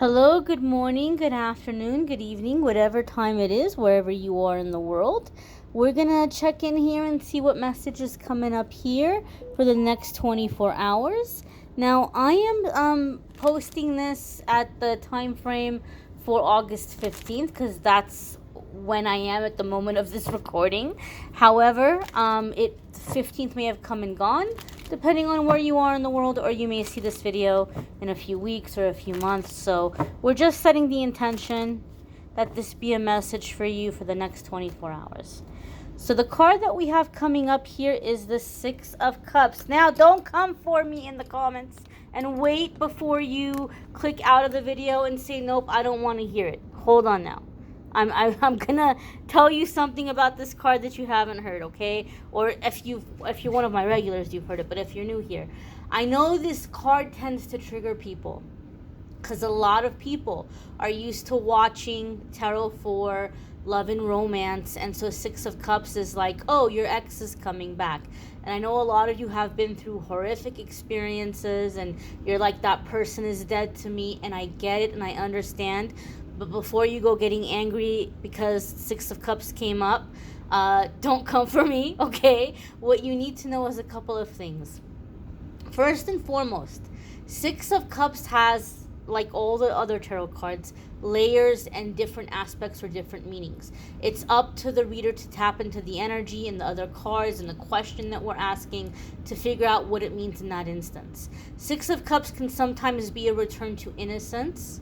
Hello, good morning, good afternoon, good evening, whatever time it is, wherever you are in the world. We're going to check in here and see what message is coming up here for the next 24 hours. Now, I am posting this at the time frame for August 15th because that's when I am at the moment of this recording. However, 15th may have come and gone depending on where you are in the world, or you may see this video in a few weeks or a few months. So we're just setting the intention that this be a message for you for the next 24 hours. So the card that we have coming up here is the Six of Cups. Now, don't come for me in the comments and wait before you click out of the video and say, nope, I don't want to hear it. Hold on now. I'm gonna tell you something about this card that you haven't heard, okay? Or if you're one of my regulars, you've heard it. But if you're new here, I know this card tends to trigger people because a lot of people are used to watching tarot for love and romance, and so Six of Cups is like, oh, your ex is coming back. And I know a lot of you have been through horrific experiences and you're like, that person is dead to me, and I get it and I understand. But before you go getting angry because Six of Cups came up, don't come for me, okay? What you need to know is a couple of things. First and foremost, Six of Cups has, like all the other tarot cards, layers and different aspects or different meanings. It's up to the reader to tap into the energy and the other cards and the question that we're asking to figure out what it means in that instance. Six of Cups can sometimes be a return to innocence.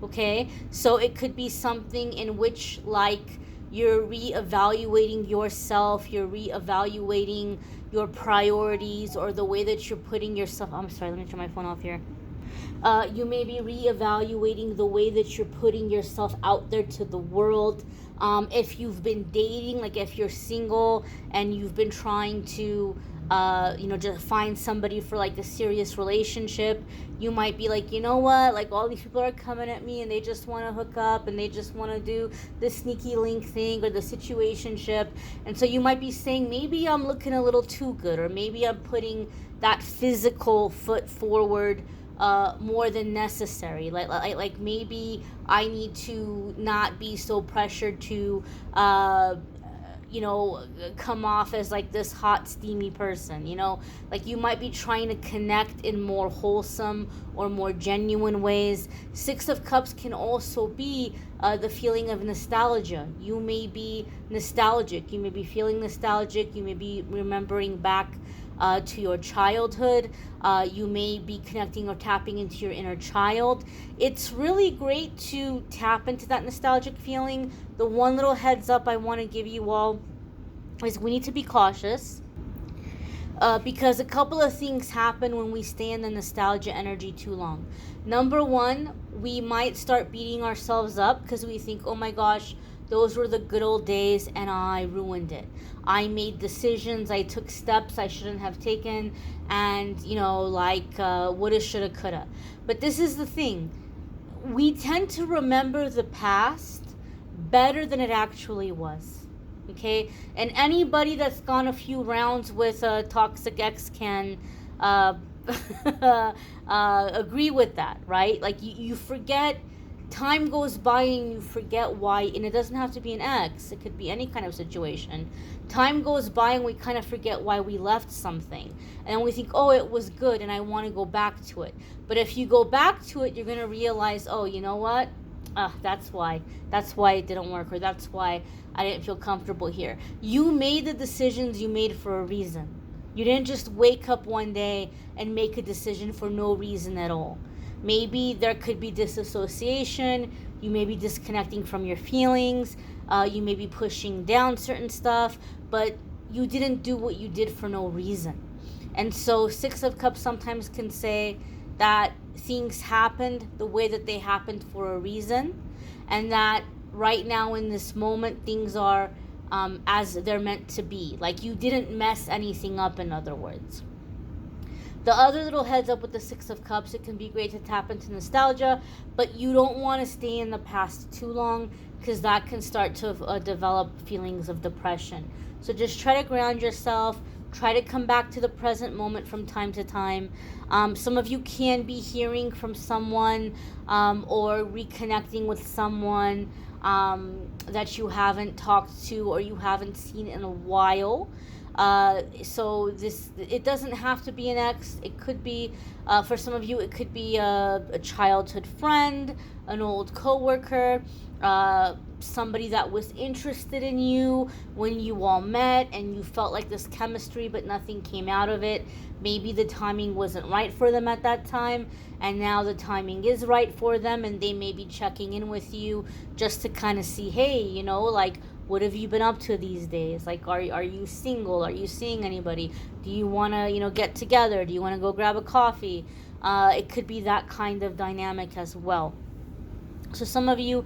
Okay, so it could be something in which, like, you're reevaluating yourself, you're reevaluating your priorities or the way that you're putting yourself. I'm sorry, let me turn my phone off here. You may be reevaluating the way that you're putting yourself out there to the world. If you've been dating, like if you're single and you've been trying to just find somebody for like a serious relationship, you might be like, you know what, like all these people are coming at me and they just want to hook up and they just want to do the sneaky link thing or the situationship. And so you might be saying, maybe I'm looking a little too good, or maybe I'm putting that physical foot forward more than necessary. Like maybe I need to not be so pressured to come off as like this hot steamy person. Like you might be trying to connect in more wholesome or more genuine ways. Six of Cups can also be the feeling of nostalgia. You may be nostalgic, you may be feeling nostalgic, you may be remembering back to your childhood. You may be connecting or tapping into your inner child. It's really great to tap into that nostalgic feeling. The one little heads up I want to give you all is we need to be cautious because a couple of things happen when we stay in the nostalgia energy too long. Number one, we might start beating ourselves up because we think, oh my gosh, those were the good old days and I ruined it. I made decisions, I took steps I shouldn't have taken, and woulda, shoulda, coulda. But this is the thing. We tend to remember the past better than it actually was. Okay? And anybody that's gone a few rounds with a toxic ex can agree with that, right? Like you forget. Time goes by and you forget why, and it doesn't have to be an ex, it could be any kind of situation. Time goes by and we kind of forget why we left something, and then we think, oh, it was good and I want to go back to it. But if you go back to it, you're going to realize, oh, you know what, that's why it didn't work, or that's why I didn't feel comfortable here. You made the decisions you made for a reason. You didn't just wake up one day and make a decision for no reason at all. Maybe there could be disassociation. You may be disconnecting from your feelings. You may be pushing down certain stuff, but you didn't do what you did for no reason. And so Six of Cups sometimes can say that things happened the way that they happened for a reason, and that right now in this moment things are as they're meant to be. Like you didn't mess anything up, in other words. The other little heads up with the Six of Cups, it can be great to tap into nostalgia, but you don't want to stay in the past too long because that can start to develop feelings of depression. So just try to ground yourself, Try to come back to the present moment from time to time. Some of you can be hearing from someone or reconnecting with someone that you haven't talked to or you haven't seen in a while. So it doesn't have to be an ex. It could be, for some of you, it could be a childhood friend, an old coworker, somebody that was interested in you when you all met and you felt like this chemistry but nothing came out of it. Maybe the timing wasn't right for them at that time, and now the timing is right for them, and they may be checking in with you just to kind of see, hey, like, what have you been up to these days? Like, are you single? Are you seeing anybody? Do you want to, get together? Do you want to go grab a coffee? It could be that kind of dynamic as well. So some of you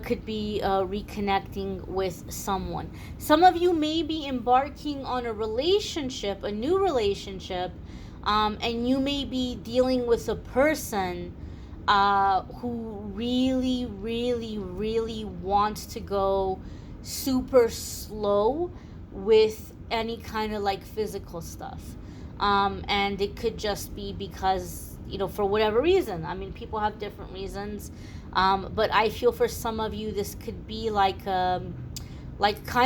could be reconnecting with someone. Some of you may be embarking on a relationship, a new relationship, and you may be dealing with a person who really, really, really wants to go super slow with any kind of like physical stuff. And it could just be because, for whatever reason. I mean, people have different reasons. But I feel for some of you, this could be like kind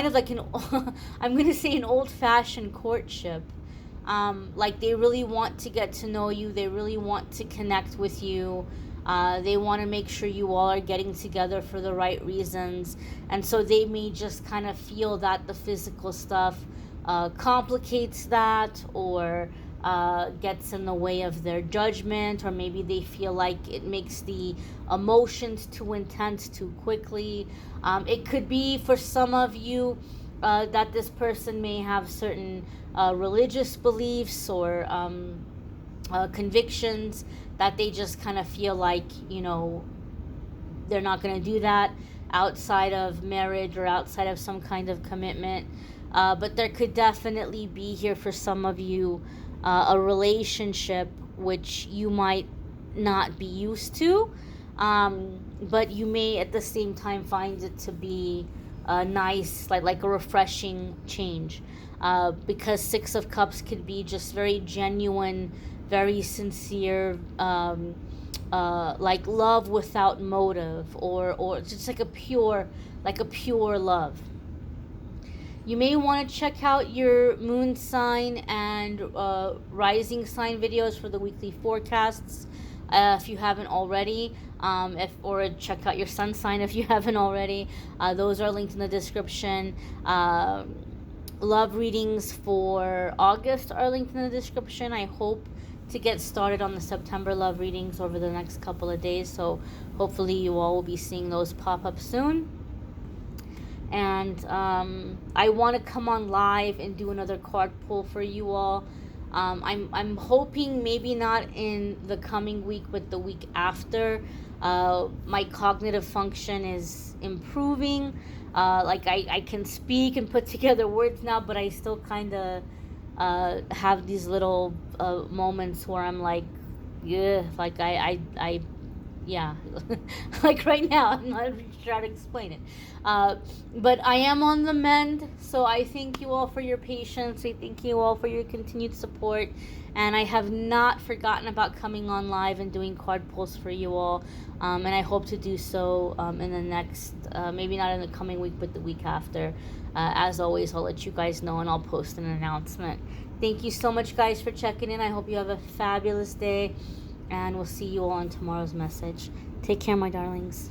of like I'm going to say an old-fashioned courtship. Like they really want to get to know you. They really want to connect with you. They want to make sure you all are getting together for the right reasons. And so they may just kind of feel that the physical stuff complicates that, or gets in the way of their judgment, or maybe they feel like it makes the emotions too intense too quickly. It could be for some of you that this person may have certain religious beliefs or convictions that they just kind of feel like, they're not going to do that outside of marriage or outside of some kind of commitment. But there could definitely be here for some of you a relationship which you might not be used to, but you may at the same time find it to be nice, like a refreshing change, because Six of Cups could be just very genuine, very sincere, like love without motive, or just like a pure love. You may want to check out your moon sign and rising sign videos for the weekly forecasts if you haven't already, or check out your sun sign if you haven't already. Those are linked in the description. Love readings for August are linked in the description. I hope to get started on the September love readings over the next couple of days, so hopefully you all will be seeing those pop up soon. And I want to come on live and do another card pull for you all. I'm hoping maybe not in the coming week, but the week after. My cognitive function is improving. Like I can speak and put together words now, but I still kind of have these little moments where I'm like, yeah, like I yeah, like right now, I'm not sure how to explain it. But I am on the mend, so I thank you all for your patience. I thank you all for your continued support. And I have not forgotten about coming on live and doing card pulls for you all. And I hope to do so in the next, maybe not in the coming week, but the week after. As always, I'll let you guys know and I'll post an announcement. Thank you so much, guys, for checking in. I hope you have a fabulous day. And we'll see you all on tomorrow's message. Take care, my darlings.